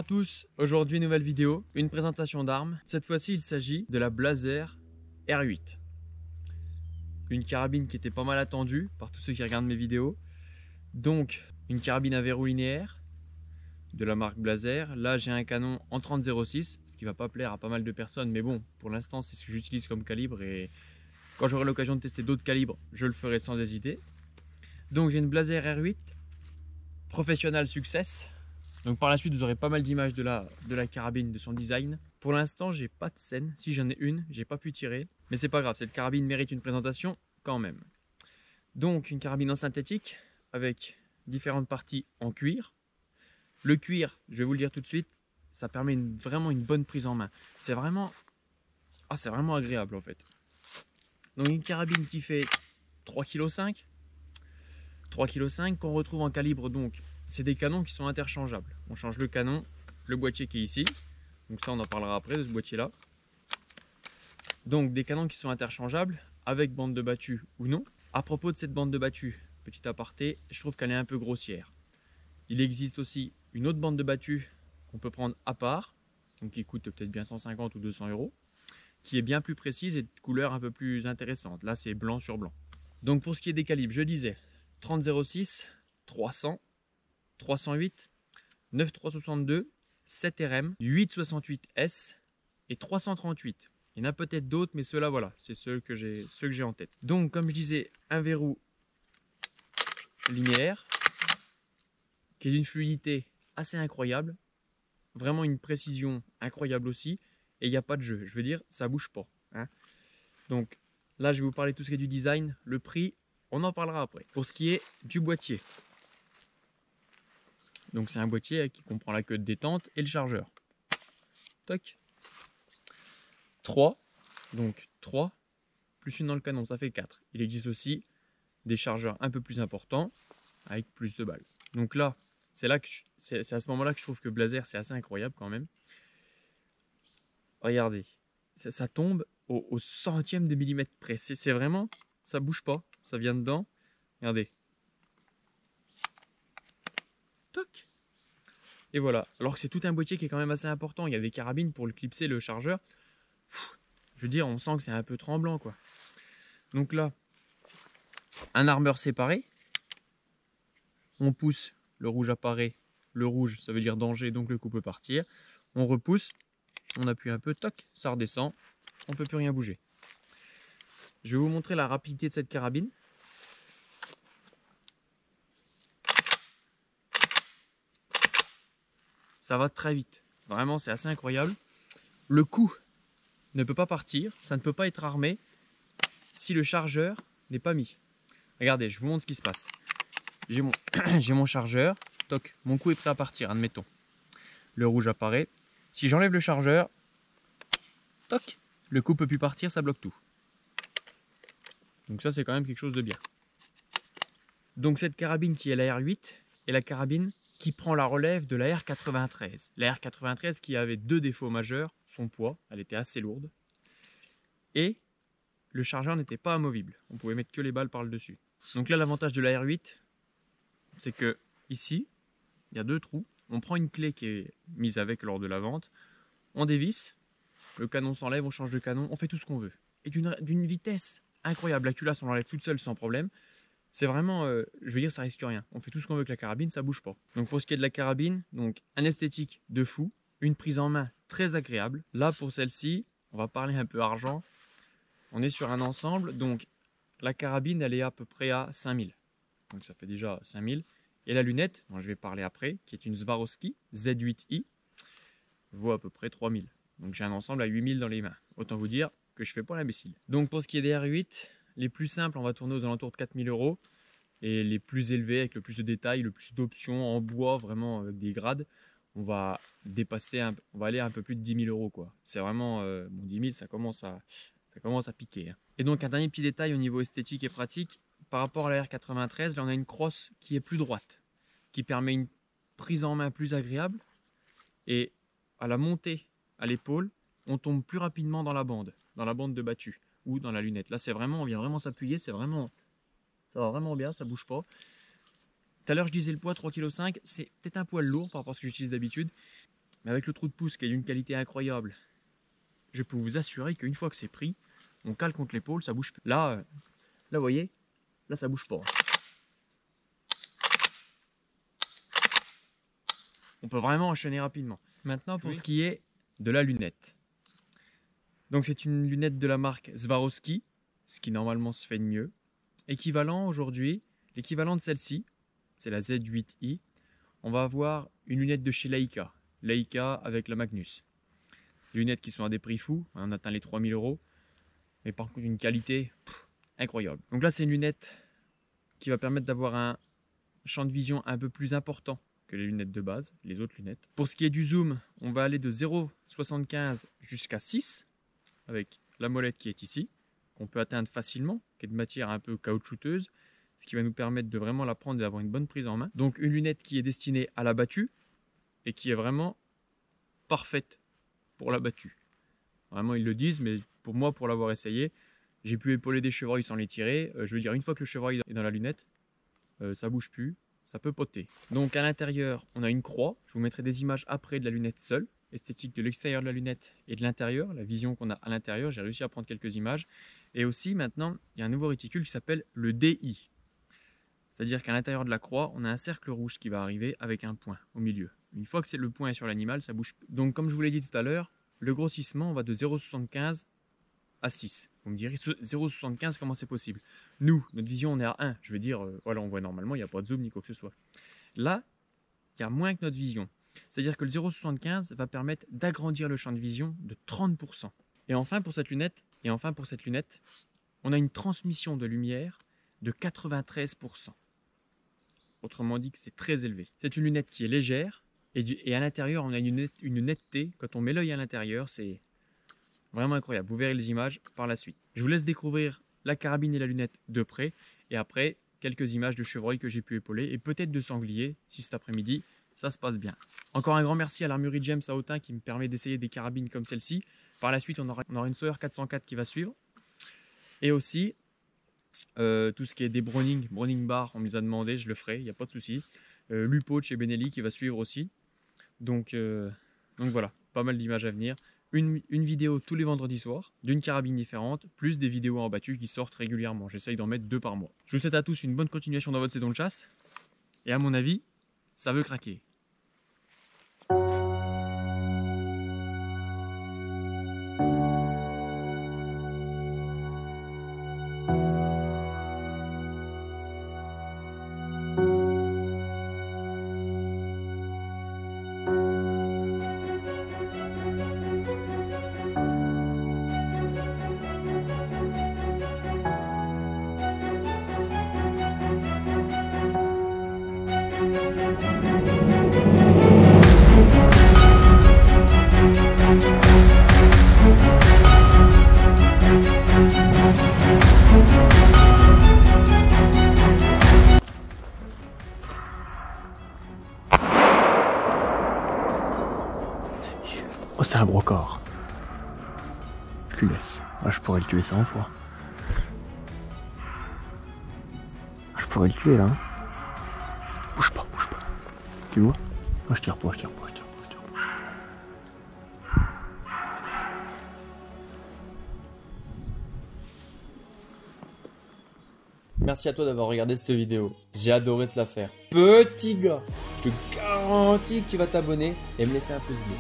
à tous, aujourd'hui nouvelle vidéo, une présentation d'armes. Cette fois-ci il s'agit de la Blaser R8. Une carabine qui était pas mal attendue par tous ceux qui regardent mes vidéos. Donc une carabine à verrou linéaire de la marque Blaser. Là j'ai un canon en 30-06 qui va pas plaire à pas mal de personnes, mais bon, pour l'instant c'est ce que j'utilise comme calibre et quand j'aurai l'occasion de tester d'autres calibres, je le ferai sans hésiter. Donc j'ai une Blaser R8 Professional Success. Donc par la suite vous aurez pas mal d'images de la carabine, de son design. Pour l'instant j'ai pas de scène, si j'en ai une, j'ai pas pu tirer. Mais c'est pas grave, cette carabine mérite une présentation quand même. Donc une carabine en synthétique avec différentes parties en cuir. Le cuir, je vais vous le dire tout de suite, ça permet vraiment une bonne prise en main. C'est vraiment agréable en fait. Donc une carabine qui fait 3,5 kg. 3,5 kg qu'on retrouve en calibre donc. C'est des canons qui sont interchangeables. On change le canon, le boîtier qui est ici. Donc ça on en parlera après de ce boîtier là. Donc des canons qui sont interchangeables avec bande de battue ou non. À propos de cette bande de battue, petit aparté, je trouve qu'elle est un peu grossière. Il existe aussi une autre bande de battue qu'on peut prendre à part, donc qui coûte peut-être bien 150 ou 200 €, qui est bien plus précise et de couleur un peu plus intéressante. Là c'est blanc sur blanc. Donc pour ce qui est des calibres, je disais 30-06, 300, 308, 9.362, 7RM, 8.68S et 338. Il y en a peut-être d'autres, mais ceux-là, voilà, c'est ceux que j'ai en tête. Donc, comme je disais, un verrou linéaire qui est d'une fluidité assez incroyable, vraiment une précision incroyable aussi, et il n'y a pas de jeu. Je veux dire, ça bouge pas. Hein. Donc, là, je vais vous parler de tout ce qui est du design, le prix, on en parlera après. Pour ce qui est du boîtier. Donc c'est un boîtier qui comprend la queue de détente et le chargeur. Toc. 3. Donc 3 plus une dans le canon, ça fait 4. Il existe aussi des chargeurs un peu plus importants avec plus de balles. Donc là, c'est à ce moment-là que je trouve que Blaser c'est assez incroyable quand même. Regardez, ça tombe au centième de millimètre près. C'est vraiment, ça bouge pas, ça vient dedans. Regardez. Toc. Et voilà, alors que c'est tout un boîtier qui est quand même assez important. Il y a des carabines pour le clipser, le chargeur. Je veux dire, on sent que c'est un peu tremblant, quoi. Donc là, un armeur séparé. On pousse, le rouge apparaît. Le rouge, ça veut dire danger, donc le coup peut partir. On repousse, on appuie un peu, toc, ça redescend. On ne peut plus rien bouger. Je vais vous montrer la rapidité de cette carabine. Ça va très vite. Vraiment, c'est assez incroyable. Le coup ne peut pas partir, ça ne peut pas être armé si le chargeur n'est pas mis. Regardez, je vous montre ce qui se passe. J'ai mon chargeur, toc, mon coup est prêt à partir, admettons. Le rouge apparaît. Si j'enlève le chargeur, toc, le coup ne peut plus partir, ça bloque tout. Donc ça c'est quand même quelque chose de bien. Donc cette carabine qui est la R8 est la carabine qui prend la relève de la R93. La R93 qui avait deux défauts majeurs, son poids, elle était assez lourde, et le chargeur n'était pas amovible. On pouvait mettre que les balles par le dessus. Donc là l'avantage de la R8, c'est que ici, il y a deux trous. On prend une clé qui est mise avec lors de la vente, on dévisse, le canon s'enlève, on change de canon, on fait tout ce qu'on veut. Et d'une vitesse incroyable. La culasse on l'enlève toute seule sans problème. C'est vraiment, je veux dire, ça risque rien. On fait tout ce qu'on veut avec la carabine, ça bouge pas. Donc pour ce qui est de la carabine, donc un esthétique de fou, une prise en main très agréable. Là pour celle-ci, on va parler un peu argent. On est sur un ensemble, donc la carabine elle est à peu près à 5000. Donc ça fait déjà 5000. Et la lunette, dont je vais parler après, qui est une Swarovski Z8i, vaut à peu près 3000. Donc j'ai un ensemble à 8000 dans les mains. Autant vous dire que je fais pas l'imbécile. Donc pour ce qui est des R8, les plus simples, on va tourner aux alentours de 4000 €. Et les plus élevés, avec le plus de détails, le plus d'options en bois, vraiment avec des grades, on va aller à un peu plus de 10 000 €, quoi. C'est vraiment, bon, 10 000, ça commence à piquer. Hein. Et donc un dernier petit détail au niveau esthétique et pratique, par rapport à la R93, là on a une crosse qui est plus droite, qui permet une prise en main plus agréable. Et à la montée à l'épaule, on tombe plus rapidement dans la bande de battue ou dans la lunette. Là c'est vraiment, on vient vraiment s'appuyer, ça va vraiment bien, ça bouge pas. Tout à l'heure je disais le poids 3,5 kg, c'est peut-être un poil lourd par rapport à ce que j'utilise d'habitude. mais avec le trou de pouce qui est d'une qualité incroyable, je peux vous assurer qu'une fois que c'est pris, on cale contre l'épaule, ça bouge plus. Là, vous voyez, là ça bouge pas. On peut vraiment enchaîner rapidement. Maintenant pour ce qui est de la lunette. Donc c'est une lunette de la marque Swarovski, ce qui normalement se fait de mieux. Équivalent aujourd'hui, l'équivalent de celle-ci, c'est la Z8i. On va avoir une lunette de chez Leica. Leica avec la Magnus. Des lunettes qui sont à des prix fous, on atteint les 3000 €, mais par contre une qualité incroyable. Donc là c'est une lunette qui va permettre d'avoir un champ de vision un peu plus important que les lunettes de base, les autres lunettes. Pour ce qui est du zoom, on va aller de 0,75 jusqu'à 6, avec la molette qui est ici, qu'on peut atteindre facilement, qui est de matière un peu caoutchouteuse, ce qui va nous permettre de vraiment la prendre et d'avoir une bonne prise en main. Donc une lunette qui est destinée à la battue et qui est vraiment parfaite pour la battue. Vraiment ils le disent, mais pour moi, pour l'avoir essayé, j'ai pu épauler des chevreuils sans les tirer. Je veux dire, une fois que le chevreuil est dans la lunette, ça bouge plus, ça peut poter. Donc à l'intérieur, on a une croix. Je vous mettrai des images après de la lunette seule, esthétique de l'extérieur de la lunette et de l'intérieur, la vision qu'on a à l'intérieur. J'ai réussi à prendre quelques images. Et aussi maintenant, il y a un nouveau réticule qui s'appelle le DI. C'est-à-dire qu'à l'intérieur de la croix, on a un cercle rouge qui va arriver avec un point au milieu. Une fois que le point est sur l'animal, ça bouge plus. Donc comme je vous l'ai dit tout à l'heure, le grossissement va de 0,75 à 6. Vous me direz 0,75, comment c'est possible? Nous, notre vision, on est à 1. Je veux dire, voilà, on voit normalement, il n'y a pas de zoom ni quoi que ce soit. Là, il y a moins que notre vision. C'est-à-dire que le 0,75 va permettre d'agrandir le champ de vision de 30%. Et enfin, pour cette lunette, on a une transmission de lumière de 93%. Autrement dit que c'est très élevé. C'est une lunette qui est légère et à l'intérieur, on a une netteté. Quand on met l'œil à l'intérieur, c'est vraiment incroyable. Vous verrez les images par la suite. Je vous laisse découvrir la carabine et la lunette de près. Et après, quelques images de chevreuil que j'ai pu épauler et peut-être de sanglier si cet après-midi, ça se passe bien. Encore un grand merci à l'armurerie James à Autun qui me permet d'essayer des carabines comme celle-ci. Par la suite, on aura une Sawyer 404 qui va suivre. Et aussi, tout ce qui est des Browning Bar, on me les a demandé, je le ferai, il n'y a pas de souci. Lupo de chez Benelli qui va suivre aussi. Donc voilà, pas mal d'images à venir. Une vidéo tous les vendredis soirs, d'une carabine différente, plus des vidéos en battu qui sortent régulièrement. J'essaye d'en mettre 2 par mois. Je vous souhaite à tous une bonne continuation dans votre saison de chasse. Et à mon avis, ça veut craquer. Oh, c'est un gros corps. Je lui laisse. Moi, je pourrais le tuer 100 fois. Je pourrais le tuer là. Hein. Bouge pas, bouge pas. Tu vois? Moi, je tire pas, je tire pas, je tire pas, je tire pas. Merci à toi d'avoir regardé cette vidéo. J'ai adoré te la faire. Petit gars, je te garantis que tu vas t'abonner et me laisser un pouce bleu.